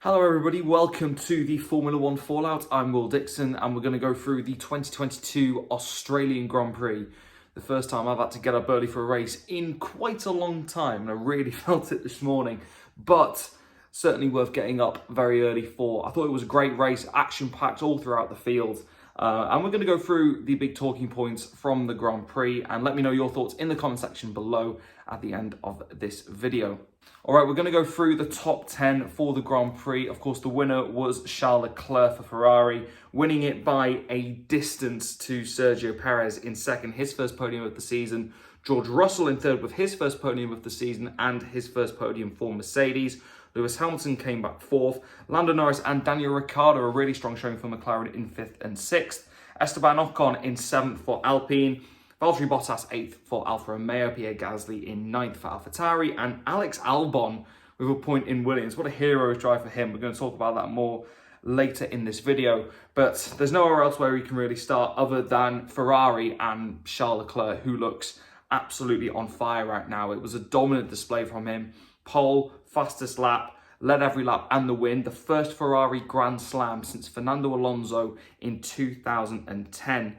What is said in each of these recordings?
Hello everybody, welcome to the Formula 1 Fallout. I'm Will Dixon and we're going to go through the 2022 Australian Grand Prix. The first time I've had to get up early for a race in quite a long time, and I really felt it this morning, but certainly worth getting up very early for. I thought it was a great race, action-packed all throughout the field. And we're going to go through the big talking points from the Grand Prix and let me know your thoughts in the comment section below at the end of this video. All right, we're going to go through the top 10 for the Grand Prix. Of course, the winner was Charles Leclerc for Ferrari, winning it by a distance to Sergio Pérez in second, his first podium of the season. George Russell in third with his first podium of the season and his first podium for Mercedes. Lewis Hamilton came back fourth. Lando Norris and Daniel Ricciardo, a really strong showing for McLaren in fifth and sixth. Esteban Ocon in seventh for Alpine. Valtteri Bottas 8th for Alfa Romeo, Pierre Gasly in 9th for AlphaTauri, and Alex Albon with a point in Williams. What a hero's drive for him. We're going to talk about that more later in this video, but there's nowhere else where we can really start other than Ferrari and Charles Leclerc, who looks absolutely on fire right now. It was a dominant display from him. Pole, fastest lap, led every lap and the win. The first Ferrari Grand Slam since Fernando Alonso in 2010.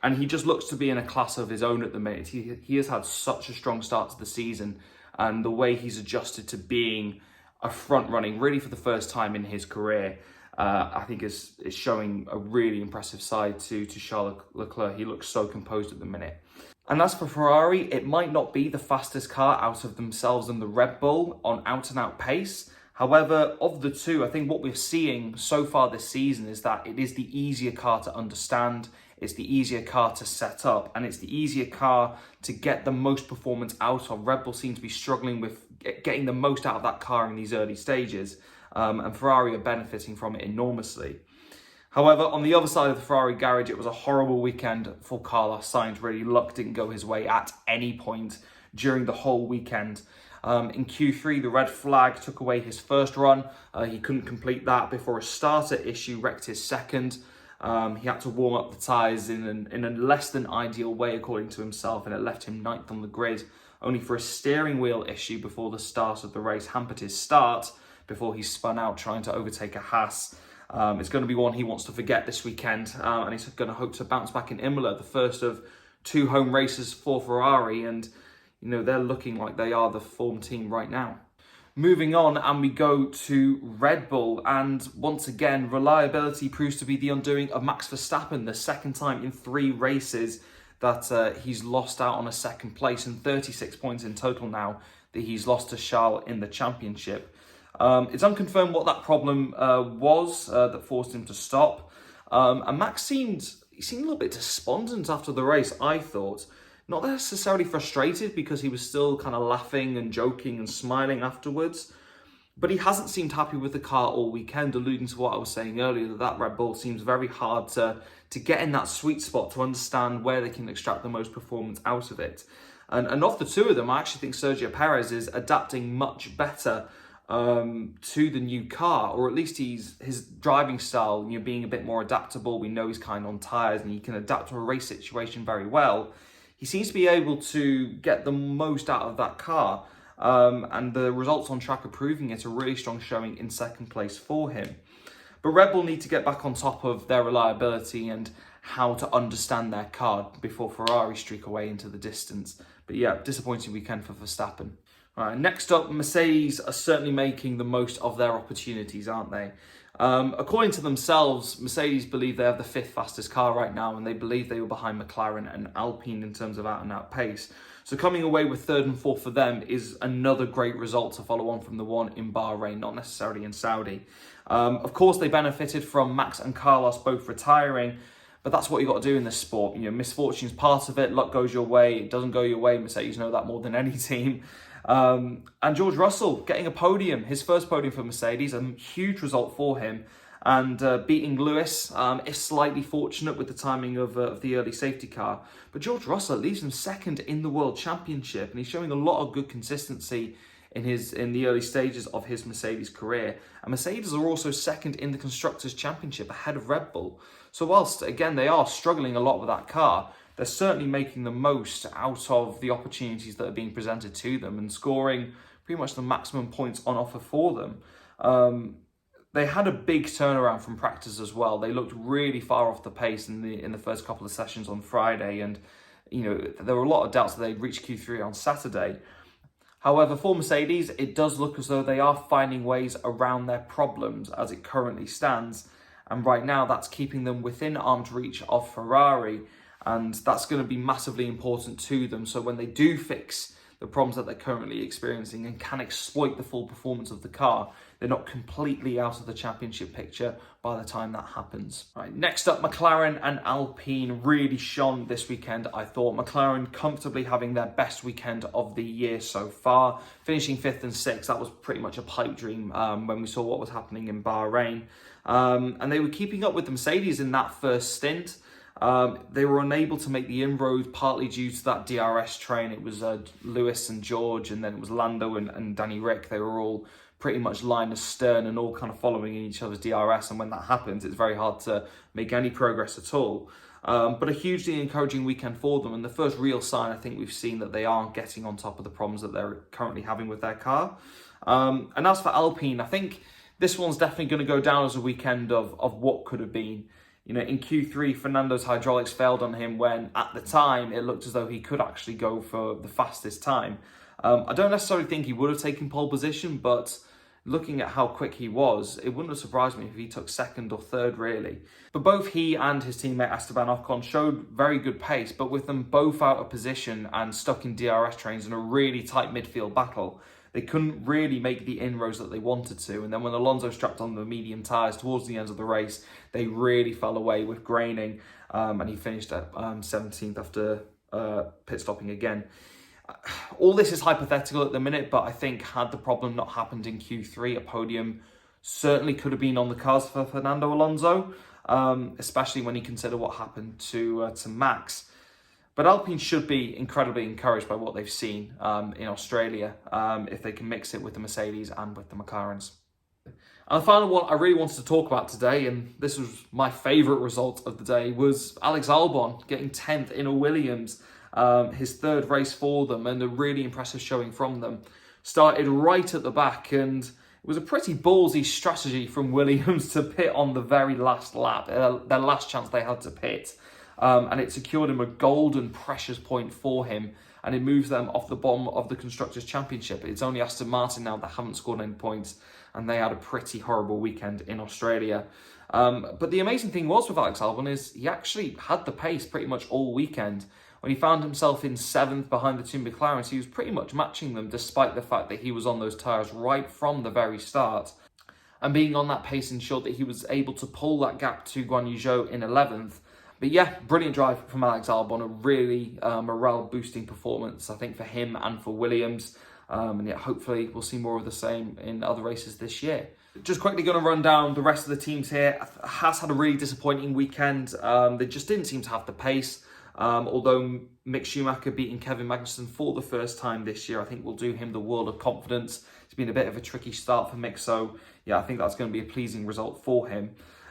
And he just looks to be in a class of his own at the minute. He has had such a strong start to the season, and the way he's adjusted to being a front running really for the first time in his career, I think is showing a really impressive side to Charles Leclerc. He looks so composed at the minute. And as for Ferrari, it might not be the fastest car out of themselves and the Red Bull on out-and-out pace. However, of the two, I think what we're seeing so far this season is that it is the easier car to understand, it's the easier car to set up, and it's the easier car to get the most performance out of. Red Bull seem to be struggling with getting the most out of that car in these early stages, and Ferrari are benefiting from it enormously. However, on the other side of the Ferrari garage, it was a horrible weekend for Carlos Sainz. Really, luck didn't go his way at any point during the whole weekend. In Q3, the red flag took away his first run. He couldn't complete that before a starter issue wrecked his second. He had to warm up the tyres in a less than ideal way, according to himself, and it left him ninth on the grid, only for a steering wheel issue before the start of the race hampered his start before he spun out trying to overtake a Haas. It's going to be one he wants to forget this weekend, and he's going to hope to bounce back in Imola, the first of two home races for Ferrari, and you know, they're looking like they are the form team right now. Moving on, and we go to Red Bull, and once again, reliability proves to be the undoing of Max Verstappen, the second time in 3 races that he's lost out on a second place, and 36 points in total now that he's lost to Charles in the championship. It's unconfirmed what that problem was that forced him to stop, and Max seemed a little bit despondent after the race, I thought. Not necessarily frustrated, because he was still kind of laughing and joking and smiling afterwards, but he hasn't seemed happy with the car all weekend, alluding to what I was saying earlier, that Red Bull seems very hard to get in that sweet spot to understand where they can extract the most performance out of it. And of the two of them, I actually think Sergio Pérez is adapting much better to the new car, or at least his driving style, you know, being a bit more adaptable. We know he's kind on tyres and he can adapt to a race situation very well. He seems to be able to get the most out of that car, and the results on track are proving it. A really strong showing in second place for him. But Red Bull need to get back on top of their reliability and how to understand their car before Ferrari streak away into the distance. But yeah, disappointing weekend for Verstappen. All right, next up, Mercedes are certainly making the most of their opportunities, aren't they? According to themselves, Mercedes believe they have the 5th fastest car right now, and they believe they were behind McLaren and Alpine in terms of out-and-out pace. So coming away with 3rd and 4th for them is another great result to follow on from the one in Bahrain, not necessarily in Saudi. Of course, they benefited from Max and Carlos both retiring, but that's what you got to do in this sport. You know, misfortune's part of it. Luck goes your way. It doesn't go your way. Mercedes know that more than any team. And George Russell getting a podium, his first podium for Mercedes, a huge result for him. And beating Lewis is slightly fortunate with the timing of the early safety car. But George Russell leaves him second in the World Championship, and he's showing a lot of good consistency in the early stages of his Mercedes career. And Mercedes are also second in the Constructors' Championship ahead of Red Bull. So whilst, again, they are struggling a lot with that car, they're certainly making the most out of the opportunities that are being presented to them and scoring pretty much the maximum points on offer for them. They had a big turnaround from practice as well. They looked really far off the pace in the first couple of sessions on Friday, and there were a lot of doubts that they'd reach Q3 on Saturday. However, for Mercedes, it does look as though they are finding ways around their problems as it currently stands. And right now, that's keeping them within arm's reach of Ferrari. And that's going to be massively important to them. So when they do fix the problems that they're currently experiencing and can exploit the full performance of the car, they're not completely out of the championship picture by the time that happens. Right, next up, McLaren and Alpine really shone this weekend. I thought McLaren comfortably having their best weekend of the year so far, finishing 5th and 6th. That was pretty much a pipe dream when we saw what was happening in Bahrain. And they were keeping up with the Mercedes in that first stint. They were unable to make the inroad, partly due to that DRS train. It was Lewis and George, and then it was Lando and Danny Rick. They were all pretty much line astern and all kind of following in each other's DRS. And when that happens, it's very hard to make any progress at all. But a hugely encouraging weekend for them. And the first real sign, I think we've seen that they are getting on top of the problems that they're currently having with their car. And as for Alpine, I think this one's definitely going to go down as a weekend of what could have been. In Q3, Fernando's hydraulics failed on him when, at the time, it looked as though he could actually go for the fastest time. I don't necessarily think he would have taken pole position, but looking at how quick he was, it wouldn't have surprised me if he took 2nd or 3rd, really. But both he and his teammate Esteban Ocon showed very good pace, but with them both out of position and stuck in DRS trains in a really tight midfield battle, they couldn't really make the inroads that they wanted to. And then when Alonso strapped on the medium tyres towards the end of the race, they really fell away with graining. And he finished at 17th after pit stopping again. All this is hypothetical at the minute, but I think had the problem not happened in Q3, a podium certainly could have been on the cards for Fernando Alonso, especially when you consider what happened to Max. But Alpine should be incredibly encouraged by what they've seen in Australia if they can mix it with the Mercedes and with the McLarens. And the final one I really wanted to talk about today, and this was my favourite result of the day, was Alex Albon getting 10th in a Williams, his 3rd race for them, and a really impressive showing from them. Started right at the back, and it was a pretty ballsy strategy from Williams to pit on the very last lap, their last chance they had to pit. And it secured him a golden precious point for him, and it moves them off the bottom of the Constructors' Championship. It's only Aston Martin now that haven't scored any points, and they had a pretty horrible weekend in Australia. But the amazing thing was with Alex Albon is he actually had the pace pretty much all weekend. When he found himself in 7th behind the two McLarens, he was pretty much matching them, despite the fact that he was on those tyres right from the very start. And being on that pace ensured that he was able to pull that gap to Guan Yu Zhou in 11th. But yeah, brilliant drive from Alex Albon, a really morale-boosting performance, I think, for him and for Williams. And yeah, hopefully we'll see more of the same in other races this year. Just quickly going to run down the rest of the teams here. Haas had a really disappointing weekend. They just didn't seem to have the pace. Although Mick Schumacher beating Kevin Magnussen for the first time this year, I think will do him the world of confidence. It's been a bit of a tricky start for Mick, so yeah, I think that's going to be a pleasing result for him.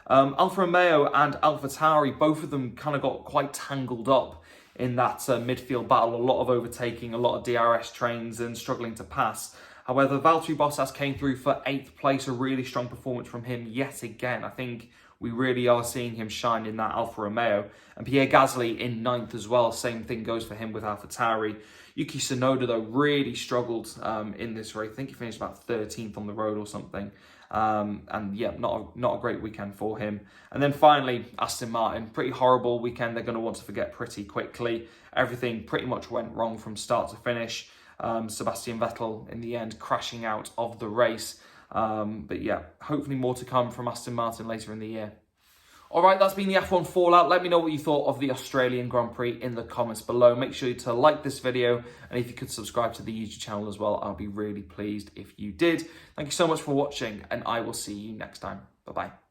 Alfa Romeo and AlphaTauri, both of them kind of got quite tangled up in that midfield battle. A lot of overtaking, a lot of DRS trains and struggling to pass. However, Valtteri Bottas came through for 8th place, a really strong performance from him yet again. I think we really are seeing him shine in that Alfa Romeo. And Pierre Gasly in 9th as well. Same thing goes for him with AlphaTauri. Yuki Tsunoda, though, really struggled in this race. I think he finished about 13th on the road or something. And yeah, not a great weekend for him. And then finally, Aston Martin, pretty horrible weekend. They're going to want to forget pretty quickly. Everything pretty much went wrong from start to finish. Sebastian Vettel in the end crashing out of the race. But yeah, hopefully more to come from Aston Martin later in the year. All right, that's been the F1 Fallout. Let me know what you thought of the Australian Grand Prix in the comments below. Make sure to like this video, and if you could subscribe to the YouTube channel as well, I'll be really pleased if you did. Thank you so much for watching, and I will see you next time. Bye-bye.